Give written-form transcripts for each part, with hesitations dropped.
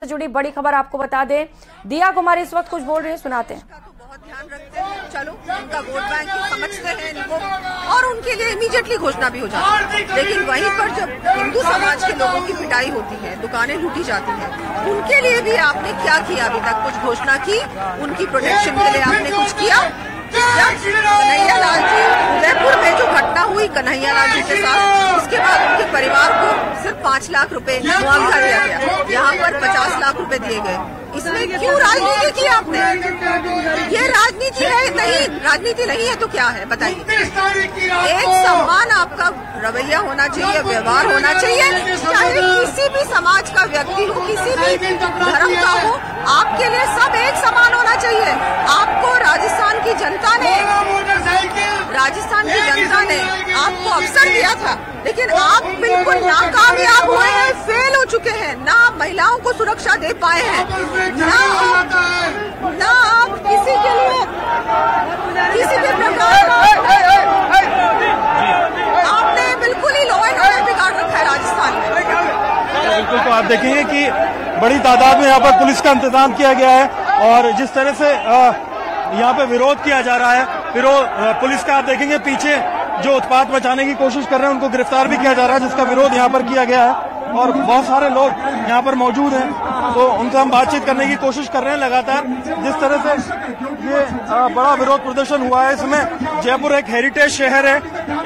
से जुड़ी बड़ी खबर आपको बता दें, दिया कुमारी इस वक्त कुछ बोल रही है, सुनाते हैं। बहुत ध्यान रखते हैं, चलो उनका वोट बैंक समझते हैं इनको और उनके लिए इमीडिएटली घोषणा भी हो जाती है। लेकिन वहीं पर जब हिंदू समाज के लोगों की पिटाई होती है, दुकानें लूटी जाती हैं, उनके लिए भी आपने क्या किया? अभी तक कुछ घोषणा की? उनकी प्रोटेक्शन के लिए आपने कुछ किया? कन्हैया लाल जी उदयपुर में जो घटना हुई कन्हैया लाल जी के साथ, उसके बाद उनके परिवार को सिर्फ 5 लाख रुपए मुआवजा दिया गया, यहाँ पर 50 लाख रुपए दिए गए। इसमें क्यों राजनीति की आपने? ये राजनीति है नहीं, राजनीति नहीं है तो क्या है बताइए? एक सम्मान आपका रवैया होना चाहिए, व्यवहार होना चाहिए, चाहे किसी भी समाज का व्यक्ति हो, किसी भी धर्म का हो, आपके लिए सब एक समान होना चाहिए। आपको राजस्थान की जनता ने आपको अवसर दिया था, लेकिन आप बिल्कुल नाकामयाब हुए हैं, फेल हो चुके हैं। ना महिलाओं को सुरक्षा दे पाए हैं, ना आप किसी के लिए किसी भी प्रकार आपने बिल्कुल ही लॉ एंड ऑर्डर बिगाड़ रखा है राजस्थान में। बिल्कुल, तो आप देखेंगे कि बड़ी तादाद में यहाँ पर पुलिस का इंतजाम किया गया है और जिस तरह से यहाँ पे विरोध किया जा रहा है, पुलिस का आप देखेंगे पीछे जो उत्पात मचाने की कोशिश कर रहे हैं उनको गिरफ्तार भी किया जा रहा है, जिसका विरोध यहाँ पर किया गया है और बहुत सारे लोग यहाँ पर मौजूद हैं, तो उनसे हम बातचीत करने की कोशिश कर रहे हैं। लगातार जिस तरह से ये बड़ा विरोध प्रदर्शन हुआ है, इसमें जयपुर एक हेरिटेज शहर है,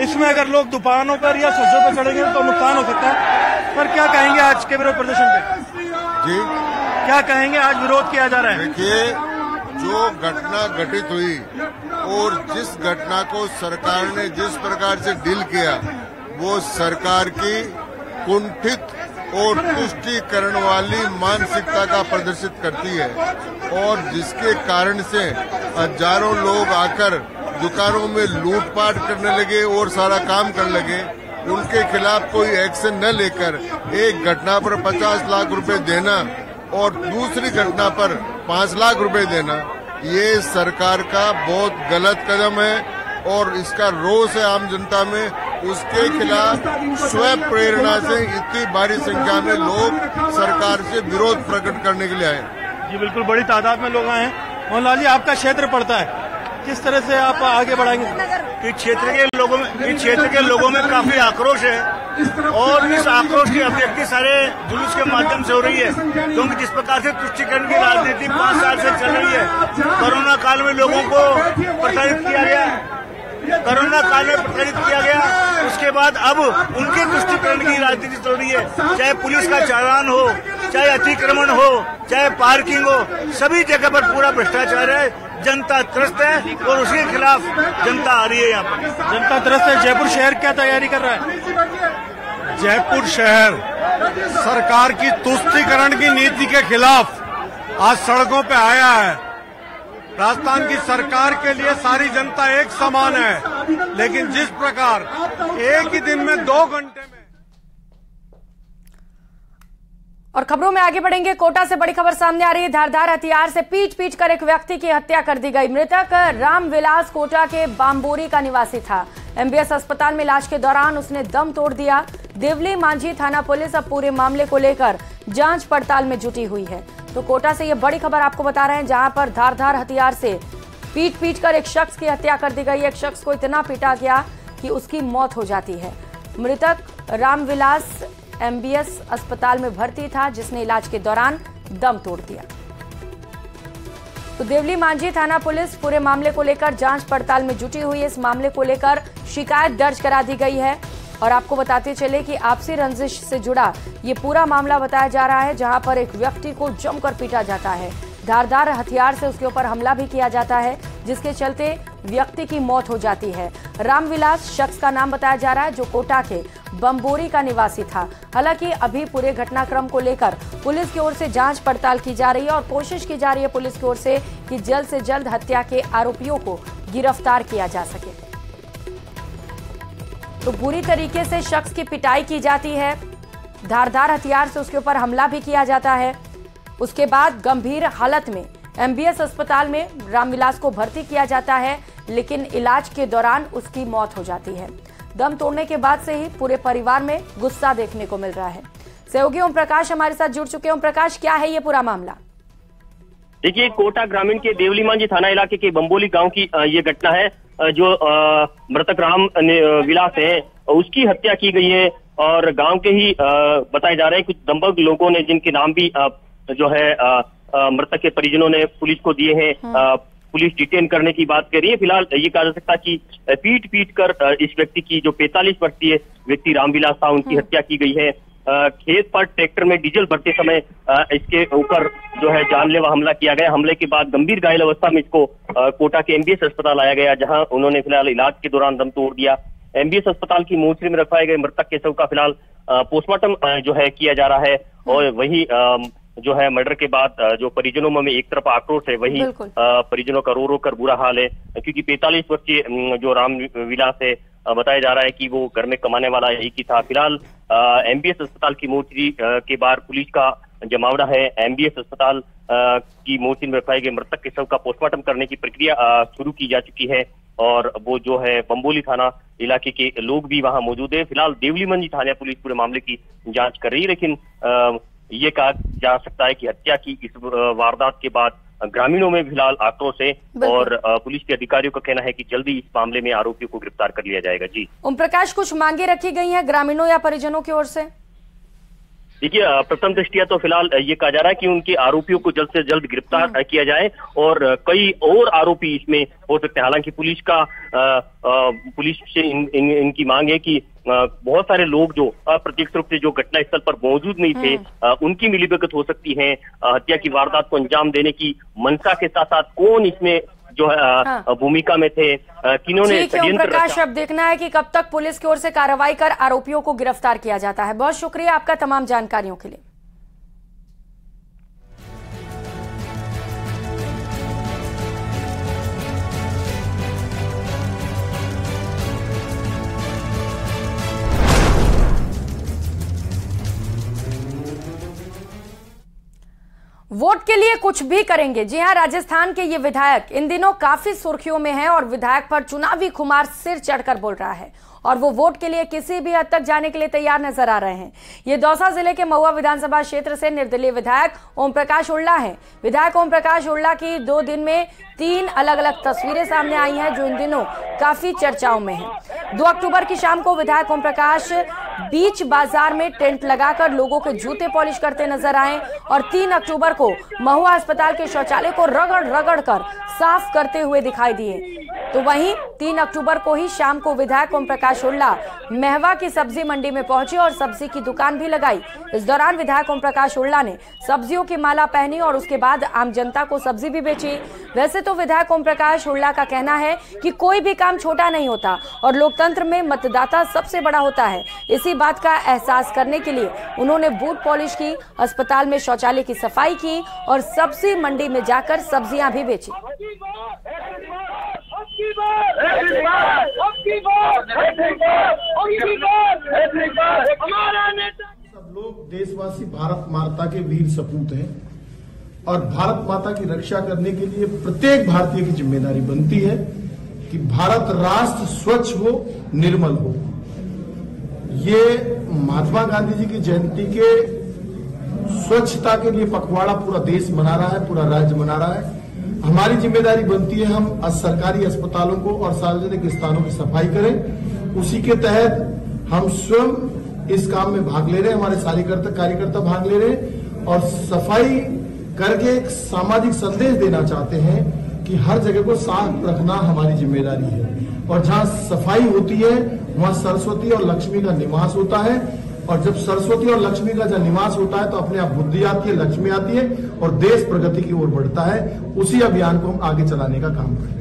इसमें अगर लोग दुकानों पर या छज्जों पर चढ़ेंगे तो नुकसान हो सकता है। पर क्या कहेंगे आज के विरोध प्रदर्शन पे? जी, क्या कहेंगे? आज विरोध किया जा रहा है। देखिए, जो घटना घटित हुई और जिस घटना को सरकार ने जिस प्रकार से डील किया, वो सरकार की कुंठित और तुष्टीकरण वाली मानसिकता का प्रदर्शित करती है और जिसके कारण से हजारों लोग आकर दुकानों में लूटपाट करने लगे और सारा काम करने लगे। उनके खिलाफ कोई एक्शन न लेकर एक घटना पर 50 लाख रुपए देना और दूसरी घटना पर 5 लाख रुपए देना, ये सरकार का बहुत गलत कदम है और इसका रोष है आम जनता में। उसके खिलाफ स्वयं प्रेरणा से इतनी भारी संख्या में लोग सरकार से विरोध प्रकट करने के लिए आए। जी बिल्कुल, बड़ी तादाद में लोग आए हैं। मोहनलाल जी, आपका क्षेत्र पड़ता है, किस तरह से आप आगे बढ़ाएंगे? इस क्षेत्र के लोगों में काफी आक्रोश है और इस आक्रोश की अभिव्यक्ति सारे जुलूस के माध्यम से हो रही है, क्योंकि जिस प्रकार से तुष्टीकरण की राजनीति 5 साल से चल रही है, कोरोना काल में लोगों को प्रताड़ित किया गया, उसके बाद अब उनके तुष्टीकरण की राजनीति चल रही है। चाहे पुलिस का चालान हो, चाहे अतिक्रमण हो, चाहे पार्किंग हो, सभी जगह पर पूरा भ्रष्टाचार है। जनता त्रस्त है और उसके खिलाफ जनता आ रही है। यहाँ पर जनता त्रस्त है। जयपुर शहर क्या तैयारी कर रहा है? जयपुर शहर सरकार की तुष्टीकरण की नीति के खिलाफ आज सड़कों पे आया है। राजस्थान की सरकार के लिए सारी जनता एक समान है, लेकिन जिस प्रकार एक ही दिन में 2 घंटे में। और खबरों में आगे बढ़ेंगे। कोटा से बड़ी खबर सामने आ रही है। धारदार हथियार से पीट कर एक व्यक्ति की हत्या कर दी गई। मृतक रामविलास कोटा के बाम्बोरी का निवासी था। एमबीएस अस्पताल में इलाज के दौरान उसने दम तोड़ दिया। देवली मांझी थाना पुलिस अब पूरे मामले को लेकर जांच पड़ताल में जुटी हुई है। तो कोटा से ये बड़ी खबर आपको बता रहे हैं, जहां पर धारदार हथियार से पीट कर एक शख्स की हत्या कर दी गई। एक शख्स को इतना पीटा गया कि उसकी मौत हो जाती है। मृतक रामविलास एमबीएस अस्पताल में भर्ती था, जिसने इलाज के दौरान दम तोड़ दिया। तो देवली मांझी थाना पुलिस पूरे मामले को लेकर जांच पड़ताल में जुटी हुई है। इस मामले को लेकर शिकायत दर्ज करा दी गई है और आपको बताते चले कि आपसी रंजिश से जुड़ा ये पूरा मामला बताया जा रहा है, जहां पर एक व्यक्ति को जमकर पीटा जाता है। धारदार हथियार से उसके ऊपर हमला भी किया जाता है, जिसके चलते व्यक्ति की मौत हो जाती है। रामविलास शख्स का नाम बताया जा रहा है, जो कोटा के बम्बोरी का निवासी था। हालांकि अभी पूरे घटनाक्रम को लेकर पुलिस की ओर से जांच पड़ताल की जा रही है और कोशिश की जा रही है पुलिस की ओर से कि जल्द से जल्द हत्या के आरोपियों को गिरफ्तार किया जा सके। तो बुरी तरीके से शख्स की पिटाई की जाती है, धारदार हथियार से उसके ऊपर हमला भी किया जाता है। उसके बाद गंभीर हालत में एमबीएस अस्पताल में रामविलास को भर्ती किया जाता है, लेकिन इलाज के दौरान उसकी मौत हो जाती है। दम तोड़ने के बाद से ही पूरे परिवार में गुस्सा देखने को मिल रहा है। सहयोगी ओम प्रकाश हमारे साथ जुड़ चुके हैं। ओम प्रकाश, क्या है ये पूरा मामला? देखिए, कोटा ग्रामीण के देवली मांझी थाना इलाके के बम्बोली गांव की ये घटना है। जो मृतक राम विलास है उसकी हत्या की गई है और गांव के ही बताए जा रहे हैं कुछ दंपक लोगों ने, जिनके नाम भी जो है मृतक के परिजनों ने पुलिस को दिए हैं। पुलिस डिटेन करने की बात कर रही है। फिलहाल ये कहा जा सकता कि पीट कर इस व्यक्ति की, जो 45 वर्षीय व्यक्ति रामविलास था, उनकी हत्या की गई है। खेत पर ट्रैक्टर में डीजल भरते समय इसके ऊपर जो है जानलेवा हमला किया गया। हमले के बाद गंभीर घायल अवस्था में इसको कोटा के एमबीएस अस्पताल लाया गया, जहां उन्होंने फिलहाल इलाज के दौरान दम तोड़ दिया। एमबीएस अस्पताल की मोर्चरी में रखवाए गए मृतक के शव का फिलहाल पोस्टमार्टम जो है किया जा रहा है। और वही जो है मर्डर के बाद जो परिजनों में एक तरफ आक्रोश है, वही परिजनों का रो रो कर बुरा हाल है, क्योंकि 45 वर्षीय जो राम विलास है बताया जा रहा है कि वो घर में कमाने वाला एक ही था। फिलहाल एमबीएस अस्पताल की मोर्चरी के बाहर पुलिस का जमावड़ा है। एमबीएस अस्पताल की मोर्चरी में रखाए गए मृतक के शव का पोस्टमार्टम करने की प्रक्रिया शुरू की जा चुकी है और वो जो है बम्बोली थाना इलाके के लोग भी वहां मौजूद है। फिलहाल देवली मंजी थाना पुलिस पूरे मामले की जांच कर रही है, लेकिन ये कहा जा सकता है कि हत्या की इस वारदात के बाद ग्रामीणों में फिलहाल आक्रोश है और पुलिस के अधिकारियों का कहना है कि जल्दी इस मामले में आरोपियों को गिरफ्तार कर लिया जाएगा। जी ओम प्रकाश, कुछ मांगे रखी गई हैं ग्रामीणों या परिजनों की ओर से? देखिए, प्रथम दृष्टिया तो फिलहाल ये कहा जा रहा है कि उनके आरोपियों को जल्द से जल्द गिरफ्तार किया जाए और कई और आरोपी इसमें हो सकते हैं। हालांकि पुलिस से इनकी मांग है कि बहुत सारे लोग जो अप्रत्यक्ष रूप से जो घटना स्थल पर मौजूद नहीं थे, उनकी मिलीभगत हो सकती है। हत्या की वारदात को अंजाम देने की मंशा के साथ साथ कौन इसमें जो है भूमिका में थे, किन्होंने षड्यंत्र रचा। प्रकाश, अब देखना है कि कब तक पुलिस की ओर से कार्रवाई कर आरोपियों को गिरफ्तार किया जाता है। बहुत शुक्रिया आपका तमाम जानकारियों के लिए। वोट के लिए कुछ भी करेंगे। जी हां, राजस्थान के ये विधायक इन दिनों काफी सुर्खियों में हैं और विधायक पर चुनावी खुमार सिर चढ़कर बोल रहा है और वो वोट के लिए किसी भी हद तक जाने के लिए तैयार नजर आ रहे हैं। ये दौसा जिले के महुआ विधानसभा क्षेत्र से निर्दलीय विधायक ओम प्रकाश उल्ला हैं। विधायक ओम प्रकाश उल्ला की 2 दिन में 3 अलग अलग तस्वीरें सामने आई हैं, जो इन दिनों काफी चर्चाओं में हैं। 2 अक्टूबर की शाम को विधायक ओम प्रकाश बीच बाजार में टेंट लगाकर लोगों के जूते पॉलिश करते नजर आए और 3 अक्टूबर को महुआ अस्पताल के शौचालय को रगड़ कर साफ करते हुए दिखाई दिए। तो वहीं 3 अक्टूबर को ही शाम को विधायक ओम प्रकाश उल्ला महवा की सब्जी मंडी में पहुंचे और सब्जी की दुकान भी लगाई। इस दौरान विधायक ओम प्रकाश उल्ला ने सब्जियों की माला पहनी और उसके बाद आम जनता को सब्जी भी बेची। वैसे तो विधायक ओम प्रकाश उल्ला का कहना है कि कोई भी काम छोटा नहीं होता और लोकतंत्र में मतदाता सबसे बड़ा होता है। इसी बात का एहसास करने के लिए उन्होंने बूट पॉलिश की, अस्पताल में शौचालय की सफाई की और सब्जी मंडी में जाकर सब्जियां भी बेची। सब लोग देशवासी भारत माता के वीर सपूत हैं और भारत माता की रक्षा करने के लिए प्रत्येक भारतीय की जिम्मेदारी बनती है कि भारत राष्ट्र स्वच्छ हो, निर्मल हो। ये महात्मा गांधी जी की जयंती के स्वच्छता के लिए पखवाड़ा पूरा देश मना रहा है, पूरा राज्य मना रहा है। हमारी जिम्मेदारी बनती है हम सरकारी अस्पतालों को और सार्वजनिक स्थानों की सफाई करें। उसी के तहत हम स्वयं इस काम में भाग ले रहे हैं, हमारे कार्यकर्ता भाग ले रहे हैं और सफाई करके एक सामाजिक संदेश देना चाहते हैं कि हर जगह को साफ रखना हमारी जिम्मेदारी है और जहां सफाई होती है वहां सरस्वती और लक्ष्मी का निवास होता है और जब सरस्वती और लक्ष्मी का जब निवास होता है तो अपने आप बुद्धि आती है, लक्ष्मी आती है और देश प्रगति की ओर बढ़ता है। उसी अभियान को हम आगे चलाने का काम करें।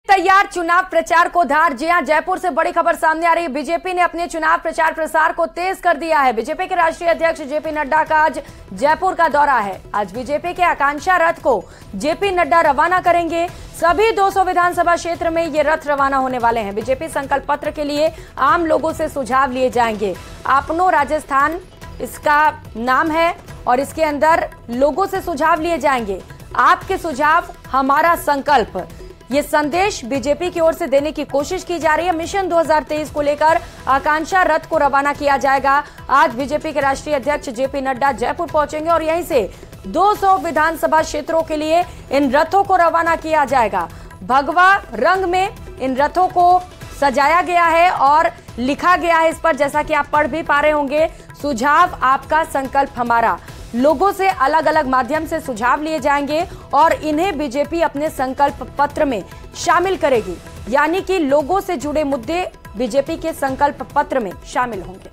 तैयार चुनाव प्रचार को धार। जी हां, जयपुर से बड़ी खबर सामने आ रही है। बीजेपी ने अपने चुनाव प्रचार प्रसार को तेज कर दिया है। बीजेपी के राष्ट्रीय अध्यक्ष जेपी नड्डा का आज जयपुर का दौरा है। आज बीजेपी के आकांक्षा रथ को जेपी नड्डा रवाना करेंगे। सभी 200 विधानसभा क्षेत्र में ये रथ रवाना होने वाले हैं। बीजेपी संकल्प पत्र के लिए आम लोगों से सुझाव लिए जाएंगे। आपनो राजस्थान इसका नाम है और इसके अंदर लोगों से सुझाव लिए जाएंगे। आपके सुझाव हमारा संकल्प, ये संदेश बीजेपी की ओर से देने की कोशिश की जा रही है। मिशन 2023 को लेकर आकांक्षा रथ को रवाना किया जाएगा। आज बीजेपी के राष्ट्रीय अध्यक्ष जेपी नड्डा जयपुर पहुंचेंगे और यहीं से 200 विधानसभा क्षेत्रों के लिए इन रथों को रवाना किया जाएगा। भगवा रंग में इन रथों को सजाया गया है और लिखा गया है इस पर, जैसा कि आप पढ़ भी पा रहे होंगे, सुझाव आपका संकल्प हमारा। लोगों से अलग अलग माध्यम से सुझाव लिए जाएंगे और इन्हें बीजेपी अपने संकल्प पत्र में शामिल करेगी, यानी कि लोगों से जुड़े मुद्दे बीजेपी के संकल्प पत्र में शामिल होंगे।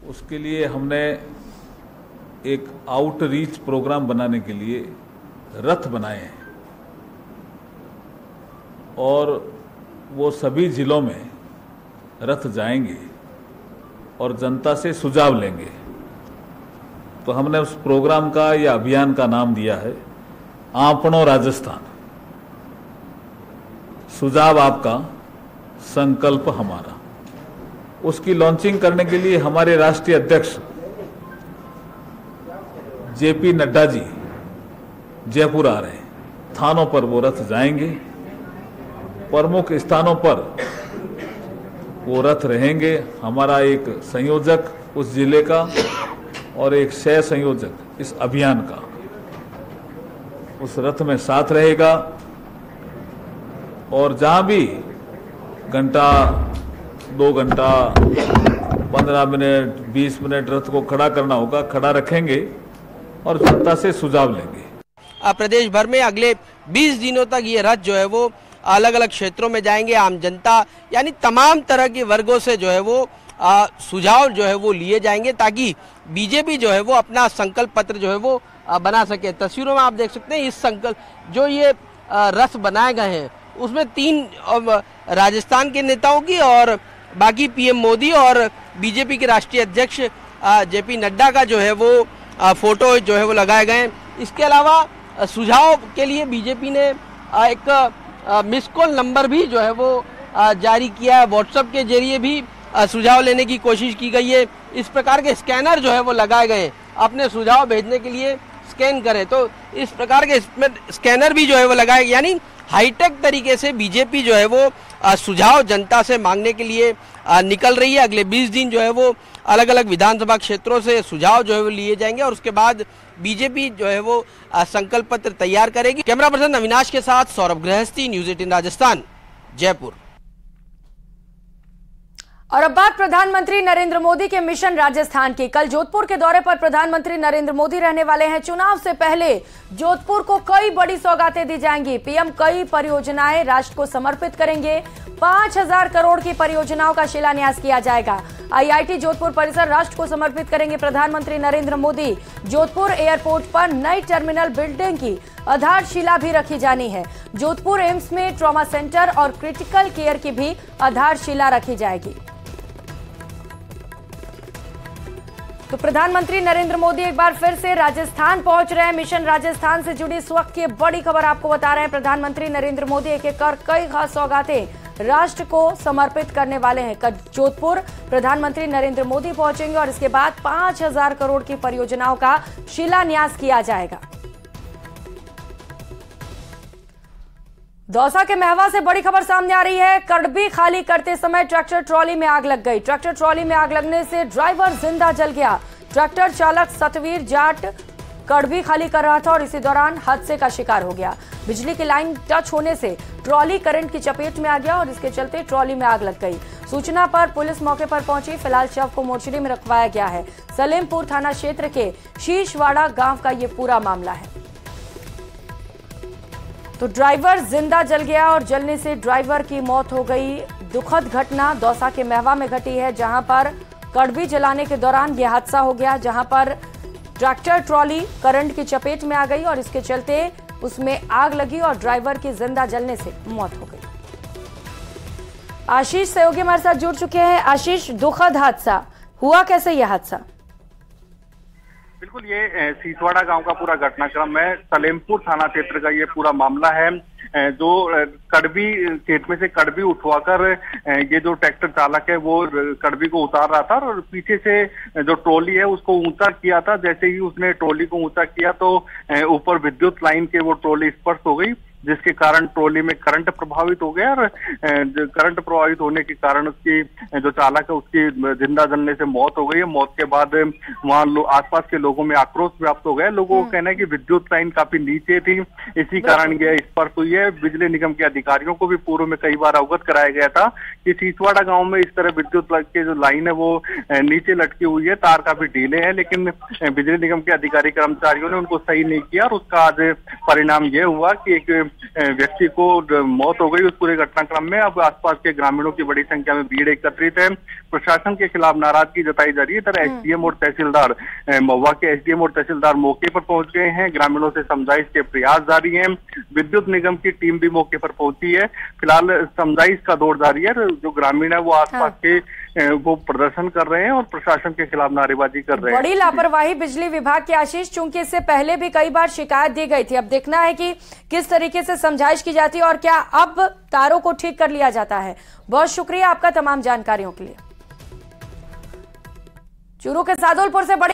उसके लिए हमने एक आउटरीच प्रोग्राम बनाने के लिए रथ बनाए हैं और वो सभी जिलों में रथ जाएंगे और जनता से सुझाव लेंगे। तो हमने उस प्रोग्राम का या अभियान का नाम दिया है आपनो राजस्थान, सुझाव आपका संकल्प हमारा। उसकी लॉन्चिंग करने के लिए हमारे राष्ट्रीय अध्यक्ष जेपी नड्डा जी जयपुर आ रहे हैं। थानों पर वो रथ जाएंगे, प्रमुख स्थानों पर वो रथ रहेंगे। हमारा एक संयोजक उस जिले का और एक सह संयोजक इस अभियान का उस रथ में साथ रहेगा और जहां भी घंटा, 2 घंटा, 15 मिनट, 20 मिनट रथ को खड़ा करना होगा, खड़ा रखेंगे और जनता से सुझाव लेंगे। प्रदेश भर में अगले 20 दिनों तक ये रथ जो है वो अलग अलग क्षेत्रों में जाएंगे। आम जनता यानी तमाम तरह के वर्गों से जो है वो सुझाव जो है वो लिए जाएंगे ताकि बीजेपी जो है वो अपना संकल्प पत्र जो है वो बना सके। तस्वीरों में आप देख सकते हैं इस संकल्प जो ये रथ बनाए गए हैं उसमें 3 राजस्थान के नेताओं की और बाकी पीएम मोदी और बीजेपी के राष्ट्रीय अध्यक्ष जेपी नड्डा का जो है वो फोटो जो है वो लगाए गए हैं। इसके अलावा सुझाव के लिए बीजेपी ने एक मिस कॉल नंबर भी जो है वो जारी किया है। व्हाट्सएप के जरिए भी सुझाव लेने की कोशिश की गई है। इस प्रकार के स्कैनर जो है वो लगाए गए हैं, अपने सुझाव भेजने के लिए स्कैन करें तो इस प्रकार के इसमें स्कैनर भी जो है वो लगाए, यानी हाईटेक तरीके से बीजेपी जो है वो सुझाव जनता से मांगने के लिए निकल रही है। अगले 20 दिन जो है वो अलग अलग विधानसभा क्षेत्रों से सुझाव जो है वो लिए जाएंगे और उसके बाद बीजेपी जो है वो संकल्प पत्र तैयार करेगी। कैमरा पर्सन अविनाश के साथ सौरभ गृहस्थी, न्यूज़ 18 राजस्थान, जयपुर। और अब बात प्रधानमंत्री नरेंद्र मोदी के मिशन राजस्थान की। कल जोधपुर के दौरे पर प्रधानमंत्री नरेंद्र मोदी रहने वाले हैं। चुनाव से पहले जोधपुर को कई बड़ी सौगातें दी जाएंगी। पीएम कई परियोजनाएं राष्ट्र को समर्पित करेंगे। 5000 करोड़ की परियोजनाओं का शिलान्यास किया जाएगा। आईआईटी जोधपुर परिसर राष्ट्र को समर्पित करेंगे प्रधानमंत्री नरेंद्र मोदी। जोधपुर एयरपोर्ट पर नई टर्मिनल बिल्डिंग की आधारशिला भी रखी जानी है। जोधपुर एम्स में ट्रॉमा सेंटर और क्रिटिकल केयर की भी आधारशिला रखी जाएगी। तो प्रधानमंत्री नरेंद्र मोदी एक बार फिर से राजस्थान पहुंच रहे हैं। मिशन राजस्थान से जुड़ी इस वक्त की बड़ी खबर आपको बता रहे हैं। प्रधानमंत्री नरेंद्र मोदी एक एक कर कई खास सौगातें राष्ट्र को समर्पित करने वाले हैं। कल जोधपुर प्रधानमंत्री नरेंद्र मोदी पहुंचेंगे और इसके बाद 5000 करोड़ की परियोजनाओं का शिलान्यास किया जाएगा। दौसा के महवा से बड़ी खबर सामने आ रही है। कड़बी खाली करते समय ट्रैक्टर ट्रॉली में आग लग गई। ट्रैक्टर ट्रॉली में आग लगने से ड्राइवर जिंदा जल गया। ट्रैक्टर चालक सतवीर जाट कड़बी खाली कर रहा था और इसी दौरान हादसे का शिकार हो गया। बिजली की लाइन टच होने से ट्रॉली करंट की चपेट में आ गया और इसके चलते ट्रॉली में आग लग गई। सूचना पर पुलिस मौके पर पहुंची। फिलहाल शव को मोर्चरी में रखवाया गया है। सलेमपुर थाना क्षेत्र के शीशवाड़ा गांव का ये पूरा मामला है। तो ड्राइवर जिंदा जल गया और जलने से ड्राइवर की मौत हो गई। दुखद घटना दौसा के महवा में घटी है, जहां पर कड़बी जलाने के दौरान यह हादसा हो गया, जहां पर ट्रैक्टर ट्रॉली करंट की चपेट में आ गई और इसके चलते उसमें आग लगी और ड्राइवर की जिंदा जलने से मौत हो गई। आशीष सहयोगी हमारे साथ जुड़ चुके हैं। आशीष, दुखद हादसा हुआ कैसे यह हादसा? बिल्कुल, ये सीसवाड़ा गांव का पूरा घटनाक्रम है। सलेमपुर थाना क्षेत्र का ये पूरा मामला है। जो कड़बी खेत में से कड़बी उठवाकर ये जो ट्रैक्टर चालक है वो कड़बी को उतार रहा था और पीछे से जो ट्रॉली है उसको ऊंचा किया था। जैसे ही उसने ट्रॉली को ऊंचा किया तो ऊपर विद्युत लाइन के वो ट्रॉली स्पर्श हो गई, जिसके कारण ट्रॉली में करंट प्रभावित हो गया और करंट प्रभावित होने के कारण उसकी जो चालक है उसकी जिंदा जलने से मौत हो गई है। मौत के बाद वहां आसपास के लोगों में आक्रोश व्याप्त हो गया। लोगों का कहना है कि विद्युत लाइन काफी नीचे थी, इसी कारण यह स्पर्श हुई है। बिजली निगम के अधिकारियों को भी पूर्व में कई बार अवगत कराया गया था कि सीसवाड़ा गाँव में इस तरह विद्युत के जो लाइन है वो नीचे लटकी हुई है, तार काफी ढीले हैं, लेकिन बिजली निगम के अधिकारी कर्मचारियों ने उनको सही नहीं किया और उसका आज परिणाम यह हुआ कि एक व्यक्ति को मौत हो गई उस पूरे घटनाक्रम में। अब आसपास के ग्रामीणों की बड़ी संख्या में भीड़ एकत्रित है। प्रशासन के खिलाफ नाराजगी जताई जा रही है। इधर एसडीएम और तहसीलदार महुआ के एसडीएम और तहसीलदार मौके पर पहुंच गए हैं। ग्रामीणों से समझाइश के प्रयास जारी हैं। विद्युत निगम की टीम भी मौके पर पहुंची है। फिलहाल समझाइश का दौर जारी है। जो ग्रामीण है वो आसपास के वो प्रदर्शन कर रहे हैं और प्रशासन के खिलाफ नारेबाजी कर रहे हैं। बड़ी लापरवाही बिजली विभाग की आशीष, चूंकि इससे पहले भी कई बार शिकायत दी गई थी। अब देखना है कि किस तरीके से समझाइश की जाती है और क्या अब तारों को ठीक कर लिया जाता है। बहुत शुक्रिया आपका तमाम जानकारियों के लिए। चूरू के सादुलपुर से बड़ी